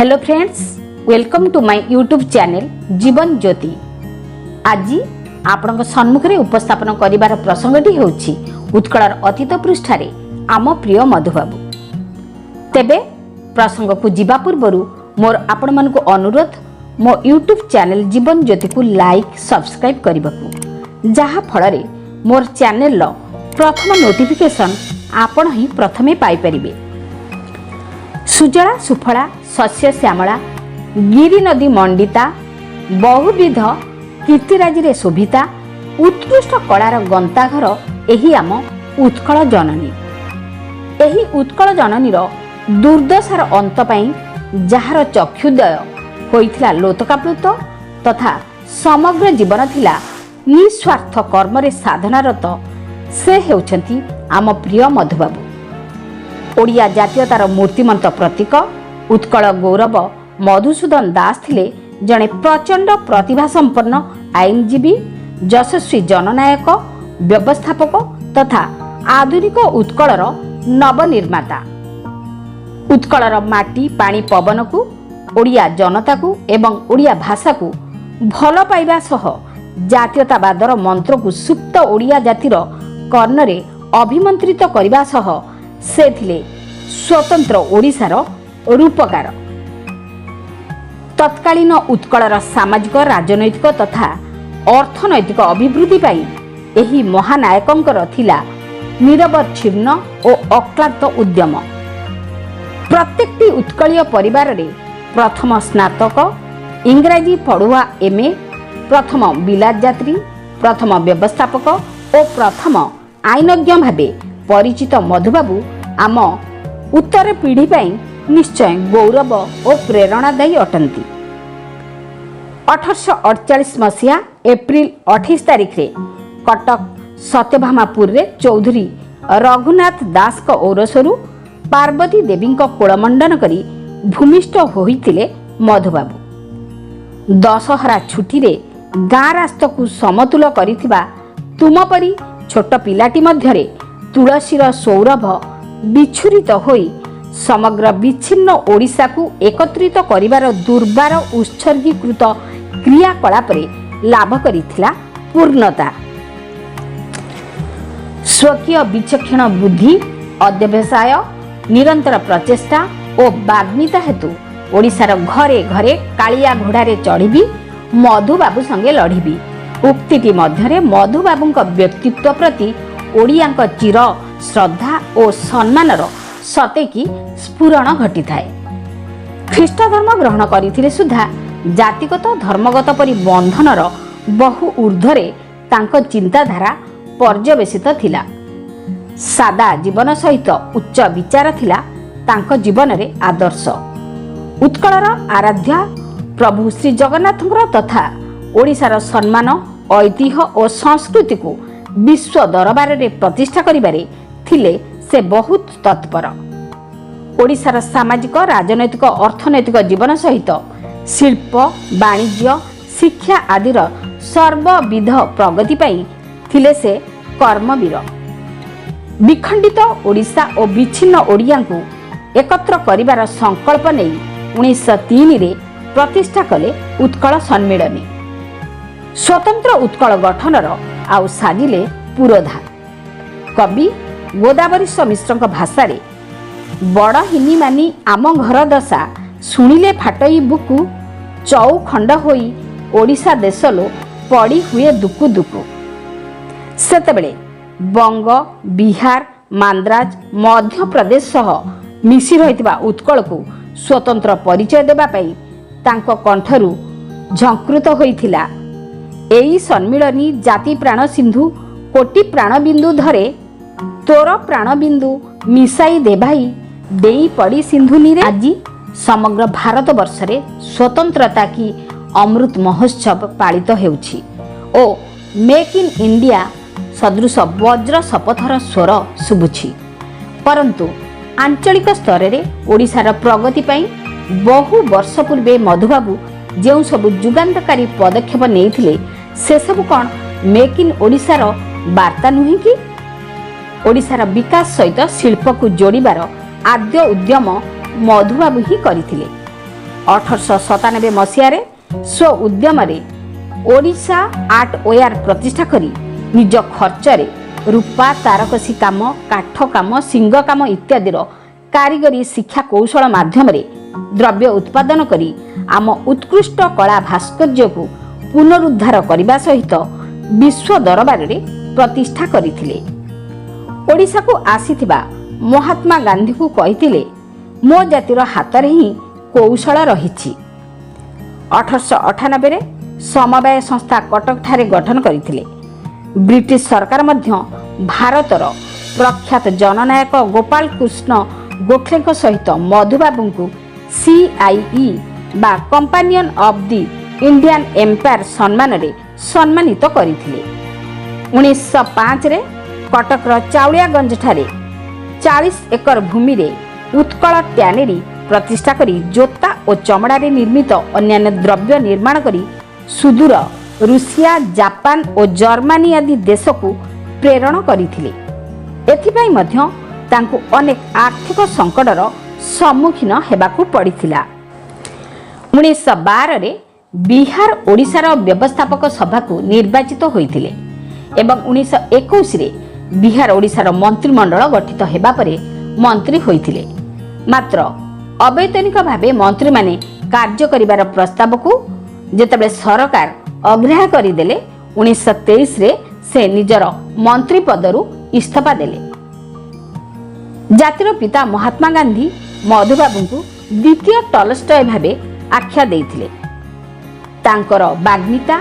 Hello friends, welcome to my YouTube channel Jeevan Jyoti. आज आपण सम्मुखें उपस्थापन करिवार प्रसंगटी होछि उत्कलर अतीत पृष्ठारे आम प्रिय मधुबाबू। तेबे प्रसंग को जीवा पूर्व मोर आपण मानक अनुरोध मो यूट्यूब चैनल जीवन ज्योति को लाइक सब्सक्राइब करने जहा फल मोर चैनल प्रथम नोटिफिकेशन आपण ही प्रथमे पाई परिबे। सुजला सुफला शस्य श्यामला गिरी नदी मंडिता बहुविध कीर्तिराजी शोभिता उत्कृष्ट कलार गंताघर एही आम उत्कल जननी। एही उत्कल जननीर दुर्दशार अंत पाई जार चक्षुदय होइथिला लोतकाप्लुत तथा समग्र जीवन थिला निस्वार्थ कर्मरे साधनारत से हेउछंती आम प्रिय मधुबाबू। ओडिया जातीयतार मूर्तिमंत प्रतीक उत्कल गौरव मधुसूदन दास थिले जड़े प्रचंड प्रतिभा संपन्न आईनजीवी यशस्वी जननायक व्यवस्थापक तथा आधुनिक उत्कलर नवनिर्माता। उत्कलर माटी पानी पवन को ओडिया जनता को एवं ओडिया भाषा को भल पाइबा सह जातीयतावादर मंत्र को सुप्त ओडिया जातिर कर्णरे अभिमंत्रित करने सह से थिले स्वतंत्र ओडिशार रूपकार। तत्कालीन उत्कलर सामाजिक राजनैतिक तथा अर्थनैतिक अभिवृद्धि पाई एही महानायकंकर थिला निरवच्छिन्न और अक्लांत उद्यम। प्रत्येकटी उत्कलीय परिवार रे प्रथम स्नातक इंग्राजी पढ़ुआ एमए प्रथम बिलात यात्री प्रथम व्यवस्थापक और प्रथम आईनज्ञ भावे परिचित मधुबाबू आम उत्तर पीढ़ी पाई निश्चय गौरव और प्रेरणादायी अटंती। 1848 मसीहा एप्रिल 28 तारिख रे कटक सत्यभामापुर रे चौधरी रघुनाथ दास को औरसरु पार्वती देवी कोलमंडन करी भूमिष्ठ होइतिले मधुबाबू। दशहरा छुट्टी रे गाँ रास्त को समतुल करिथिबा तुमपरी छोट पिलाटी मध्यरे तुलसीर सौरभ विछुरित होई समग्र विच्छिन्न ओडिशा को एकत्रित करिवार दुर्बार उत्सर्गीकृत क्रियाकलाप लाभ करिथिला पूर्णता। स्वकीय विचक्षण बुद्धि अध्यवसाय निरंतर प्रचेष्टा और बाग्मिता हेतु ओडिशार घरे घरे कालिया घोड़ारे चढ़ी मधुबाबू संगे लढ़ी उक्तिटी मध्यरे मधुबाबूंक व्यक्तित्व प्रति ओडियांक चिर श्रद्धा और सम्मानर सतेकी स्फुरण घटी थाए। ख्रीष्ट धर्म ग्रहण करथिले सुधा जातिगत धर्मगत परि बंधनर बहु ऊर्ध्वरे तांक चिंताधारा पर्यवेसित थिला। सादा जीवन सहित उच्च विचार थिला तांक जीवन रे आदर्श। उत्कलर आराध्य प्रभु श्री जगन्नाथଙ୍କର तथा ओडिशार सम्मान ऐतिह्य और संस्कृति को विश्व दरबार रे प्रतिष्ठा करिबारे थिले से बहुत तत्पर। ओडिशार सामाजिक राजनैतिक अर्थनैतिक जीवन सहित शिल्प वाणिज्य शिक्षा आदिर सर्वविध प्रगति पाई थिले से कर्मवीर। विखंडित ओडिशा और विच्छिन्न ओडिया को एकत्र करिबार संकल्प नहीं 1903 रे प्रतिष्ठा कले उत्कल सम्मिलनी। स्वतंत्र उत्कल गठनर आउ साजिले पुरोधा। कवि गोदावरीश मिश्र भाषा रे बड़ हिनी मानी आम घर दशा शुणिले फाटई बुकु चौ खंड होई ओडिशा देशलो पड़ी हुए दुकु दुकु। सेतेबेले बंग बिहार मांद्राज मध्य प्रदेश सह मिसी रहितबा उत्कल को स्वतंत्र परिचय देबा पई तांको कंठरू झंकृत होइथिला। एई सम्मिलनी जाति प्राण सिंधु कोटि प्राणबिंदु धरे तोर प्राणबिंदु मिसाई दे भाई देई पड़ी सिंधु नीरे। आज समग्र भारत वर्ष रे स्वतंत्रता की अमृत महोत्सव पालित हेउछि ओ मेक इन इंडिया सदृश वज्र शपथर स्वर शुभुछि। परंतु आंचलिक स्तर रे ओडिशार प्रगति पाई बहु वर्ष पूर्वे मधुबाबू जेउ सब जुगांतकारी पदक्षेप नेइथिले से सब कौन मेक इन ओडिशार वार्ता नुहे कि ओडिशार विकास सहित शिल्प को जोड़िबार आद्य उद्यम मधुबाबू ही करथिले। 1897 ମସିହାରେ ସ୍ୱ ଉଦ୍ୟମରେ ଓଡ଼ିଶା ଆର୍ଟ ଓୟାର ପ୍ରତିଷ୍ଠା କରି ନିଜ ଖର୍ଚ୍ଚରେ ରୂପା ତାରକସି କାମ, କାଠ କାମ, ସିଂହ କାମ ଇତ୍ୟାଦିର କାରିଗରୀ ଶିକ୍ଷା କୌଶଳ ମାଧ୍ୟମରେ ଦ୍ରବ୍ୟ ଉତ୍ପାଦନ କରି ଆମ ଉତ୍କୃଷ୍ଟ କଳା ଭାସ୍କର୍ଯ୍ୟକୁ ପୁନରୁଦ୍ଧାର କରିବା ସହିତ ବିଶ୍ୱ ଦରବାରରେ ପ୍ରତିଷ୍ଠା କରିଥିଲେ। ଓଡ଼ିଶାକୁ ଆସିଥିବା ମହାତ୍ମା ଗାନ୍ଧୀଙ୍କୁ କହିଥିଲେ, ମୋ ଜାତିର ହାତରେ ହିଁ କୌଶଳ ରହିଛି। 1898ରେ ସମବାୟ ସଂସ୍ଥା କଟକଠାରେ ଗଠନ କରିଥିଲେ। ବ୍ରିଟିଶ ସରକାର ମଧ୍ୟ ଭାରତର ପ୍ରଖ୍ୟାତ ଜନନାୟକ ଗୋପାଳ କୃଷ୍ଣ ଗୋଖଲେଙ୍କ ସହିତ ମଧୁବାବୁଙ୍କୁ CIE ବା companion of the Indian empire ସମ୍ମାନରେ ସମ୍ମାନିତ କରିଥିଲେ। 1905ରେ କଟକର ଚାଉଳିଆଗଞ୍ଜଠାରେ 40 ଏକର ଭୂମିରେ ଉତ୍କଳ ଟ୍ୟାନେରୀ ପ୍ରତିଷ୍ଠା କରି ଜୋତା ଓ ଚମଡ଼ାରେ ନିର୍ମିତ ଅନ୍ୟାନ୍ୟ ଦ୍ରବ୍ୟ ନିର୍ମାଣ କରି ସୁଦୂର ରୁଷିଆ, ଜାପାନ ଓ ଜର୍ମାନୀ ଆଦି ଦେଶକୁ ପ୍ରେରଣ କରିଥିଲେ। ଏଥିପାଇଁ ମଧ୍ୟ ତାଙ୍କୁ ଅନେକ ଆର୍ଥିକ ସଙ୍କଟର ସମ୍ମୁଖୀନ ହେବାକୁ ପଡ଼ିଥିଲା। 1912ରେ ବିହାର ଓଡ଼ିଶାର ବ୍ୟବସ୍ଥାପକ ସଭାକୁ ନିର୍ବାଚିତ ହୋଇଥିଲେ ଏବଂ 1921ରେ ବିହାର ଓଡ଼ିଶାର ମନ୍ତ୍ରିମଣ୍ଡଳ ଗଠିତ ହେବା ପରେ ମନ୍ତ୍ରୀ ହୋଇଥିଲେ। ମାତ୍ର ଅବୈତନିକ ଭାବେ ମନ୍ତ୍ରୀମାନେ କାର୍ଯ୍ୟ କରିବାର ପ୍ରସ୍ତାବକୁ ଯେତେବେଳେ ସରକାର ଅଗ୍ରାହ୍ୟ କରିଦେଲେ, 1923ରେ ସେ ନିଜର ମନ୍ତ୍ରୀ ପଦରୁ ଇସ୍ତଫା ଦେଲେ। ଜାତିର ପିତା ମହାତ୍ମା ଗାନ୍ଧୀ ମଧୁବାବୁଙ୍କୁ ଦ୍ୱିତୀୟ ଟଲଷ୍ଟୟ ଭାବେ ଆଖ୍ୟା ଦେଇଥିଲେ। ତାଙ୍କର ବାଗ୍ମିତା,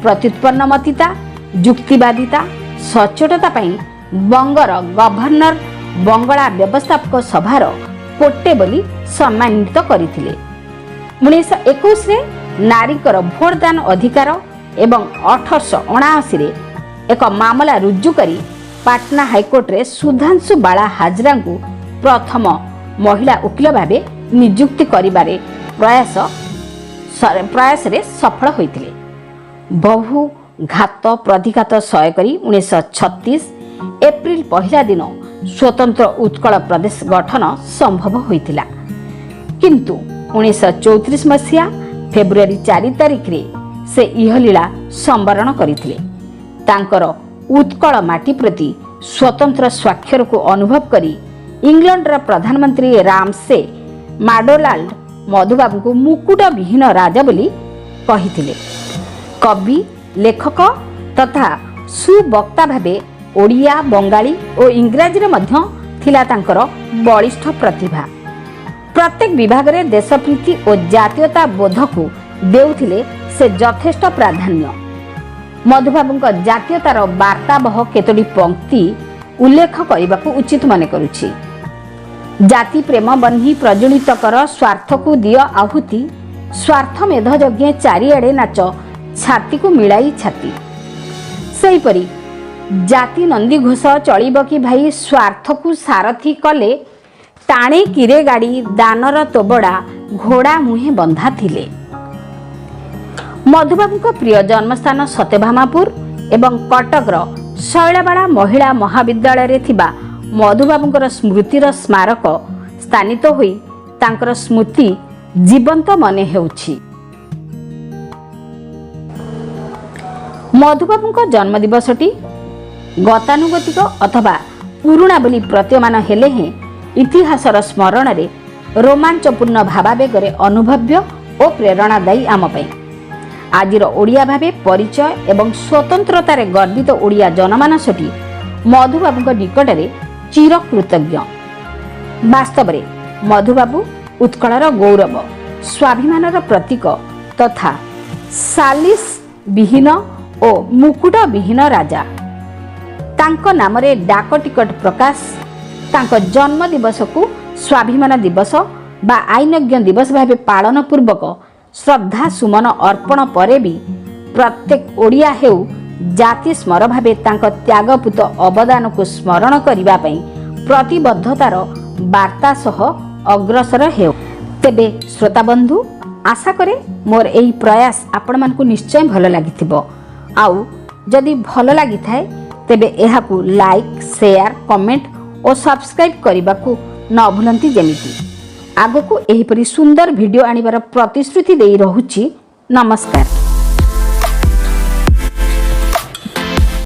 ପ୍ରତ୍ୟୁତ୍ପନ୍ନମତିତା, ଯୁକ୍ତିବାଦିତା, ସଚ୍ଚୋଟତା ପାଇଁ ବଙ୍ଗର ଗଭର୍ଣ୍ଣର ବଙ୍ଗଳା ବ୍ୟବସ୍ଥାପକ ସଭାର କୋଟେ ବୋଲି ସମ୍ମାନିତ କରିଥିଲେ। 1921ରେ ନାରୀଙ୍କର ଭୋଟଦାନ ଅଧିକାର ଏବଂ 1879ରେ ଏକ ମାମଲା ରୁଜୁ କରି ପାଟନା ହାଇକୋର୍ଟରେ ସୁଧାଂଶୁ ବାଳା ହାଜରାଙ୍କୁ ପ୍ରଥମ ମହିଳା ଓକିଲ ଭାବେ ନିଯୁକ୍ତି କରିବାରେ ପ୍ରୟାସରେ ସଫଳ ହୋଇଥିଲେ। ବହୁ ଘାତ ପ୍ରତିଘାତ ସହ୍ୟ କରି 1936 ଏପ୍ରିଲ 1 ଦିନ ସ୍ୱତନ୍ତ୍ର ଉତ୍କଳ ପ୍ରଦେଶ ଗଠନ ସମ୍ଭବ ହୋଇଥିଲା। କିନ୍ତୁ 1934 ମସିହା ଫେବୃଆରୀ 4 ତାରିଖରେ ସେ ଇହଲୀଳା ସମ୍ବରଣ କରିଥିଲେ। ତାଙ୍କର ଉତ୍କଳ ମାଟି ପ୍ରତି ସ୍ୱତନ୍ତ୍ର ସ୍ୱାକ୍ଷରକୁ ଅନୁଭବ କରି ଇଂଲଣ୍ଡର ପ୍ରଧାନମନ୍ତ୍ରୀ ରାମସେ ମାଡୋନାଲ୍ଡ ମଧୁବାବୁଙ୍କୁ ମୁକୁଟ ବିହୀନ ରାଜା ବୋଲି କହିଥିଲେ। କବି, ଲେଖକ ତଥା ସୁବକ୍ତା ଭାବେ ଓଡ଼ିଆ, ବଙ୍ଗାଳୀ ଓ ଇଂରାଜୀରେ ମଧ୍ୟ ଥିଲା ତାଙ୍କର ବଳିଷ୍ଠ ପ୍ରତିଭା। ପ୍ରତ୍ୟେକ ବିଭାଗରେ ଦେଶପ୍ରୀତି ଓ ଜାତୀୟତା ବୋଧକୁ ଦେଉଥିଲେ ସେ ଯଥେଷ୍ଟ ପ୍ରାଧାନ୍ୟ। ମଧୁବାବୁଙ୍କ ଜାତୀୟତାର ବାର୍ତ୍ତାବହ କେତୋଟି ପଂକ୍ତି ଉଲ୍ଲେଖ କରିବାକୁ ଉଚିତ ମନେ କରୁଛି। ଜାତି ପ୍ରେମ ବହ୍ନି ପ୍ରଜ୍ୱଳିତ କର, ସ୍ୱାର୍ଥକୁ ଦିଅ ଆହୁତି, ସ୍ୱାର୍ଥ ମେଧ ଯଜ୍ଞେ ଚାରିଆଡ଼େ ନାଚ, ଛାତିକୁ ମିଳାଇ ଛାତି। ସେହିପରି ଜାତି ନନ୍ଦୀ ଘୋଷ ଚଳିବ କି ଭାଇ, ସ୍ୱାର୍ଥକୁ ସାରଥି କଲେ, ଟାଣେ କିରେ ଗାଡ଼ି, ଦାନର ତୋବଡ଼ା, ଘୋଡ଼ା ମୁହେଁ ବନ୍ଧା ଥିଲେ। ମଧୁବାବୁଙ୍କ ପ୍ରିୟ ଜନ୍ମସ୍ଥାନ ସତ୍ୟଭାମାପୁର ଏବଂ କଟକର ଶୈଳବାଳା ମହିଳା ମହାବିଦ୍ୟାଳୟରେ ଥିବା ମଧୁବାବୁଙ୍କର ସ୍ମୃତିର ସ୍ମାରକ ସ୍ଥାନିତ ହୋଇ ତାଙ୍କର ସ୍ମୃତି ଜୀବନ୍ତ ମନେ ହେଉଛି। ମଧୁବାବୁଙ୍କ ଜନ୍ମଦିବସଟି ଗତାନୁଗତିକ ଅଥବା ପୁରୁଣା ବୋଲି ପ୍ରତୀୟମାନ ହେଲେ ହେଁ ଇତିହାସର ସ୍ମରଣରେ ରୋମାଞ୍ଚପୂର୍ଣ୍ଣ ଭାବାବେଗରେ ଅନୁଭବ୍ୟ ଓ ପ୍ରେରଣାଦାୟୀ ଆମ ପାଇଁ। ଆଜିର ଓଡ଼ିଆ ଭାବେ ପରିଚୟ ଏବଂ ସ୍ୱତନ୍ତ୍ରତାରେ ଗର୍ବିତ ଓଡ଼ିଆ ଜନମାନସଟି ମଧୁବାବୁଙ୍କ ନିକଟରେ ଚିରକୃତଜ୍ଞ। ବାସ୍ତବରେ ମଧୁବାବୁ ଉତ୍କଳର ଗୌରବ, ସ୍ୱାଭିମାନର ପ୍ରତୀକ ତଥା ସାଲିସ ବିହୀନ ଓ ମୁକୁଟ ବିହୀନ ରାଜା। ତାଙ୍କ ନାମରେ ଡାକ ଟିକଟ ପ୍ରକାଶ, ତାଙ୍କ ଜନ୍ମ ଦିବସକୁ ସ୍ୱାଭିମାନ ଦିବସ ବା ଆଇନଜ୍ଞ ଦିବସ ଭାବେ ପାଳନ ପୂର୍ବକ ଶ୍ରଦ୍ଧା ସୁମନ ଅର୍ପଣ ପରେ ବି ପ୍ରତ୍ୟେକ ଓଡ଼ିଆ ହେଉ ଜାତି ସ୍ମର ଭାବେ ତାଙ୍କ ତ୍ୟାଗପୂତ ଅବଦାନକୁ ସ୍ମରଣ କରିବା ପାଇଁ ପ୍ରତିବଦ୍ଧତାର ବାର୍ତ୍ତା ସହ ଅଗ୍ରସର ହେଉ। ତେବେ ଶ୍ରୋତାବନ୍ଧୁ, ଆଶା କରେ ମୋର ଏହି ପ୍ରୟାସ ଆପଣମାନଙ୍କୁ ନିଶ୍ଚୟ ଭଲ ଲାଗିଥିବ। ଆଉ ଯଦି ଭଲ ଲାଗିଥାଏ ତେବେ ଏହାକୁ ଲାଇକ୍, ସେୟାର, କମେଣ୍ଟ ଓ ସବସ୍କ୍ରାଇବ୍ କରିବାକୁ ନ ଭୁଲନ୍ତି ଯେମିତି। आगको एहिपरि सुंदर वीडियो आनिबार प्रतिश्रुति देई रहुछि। नमस्कार।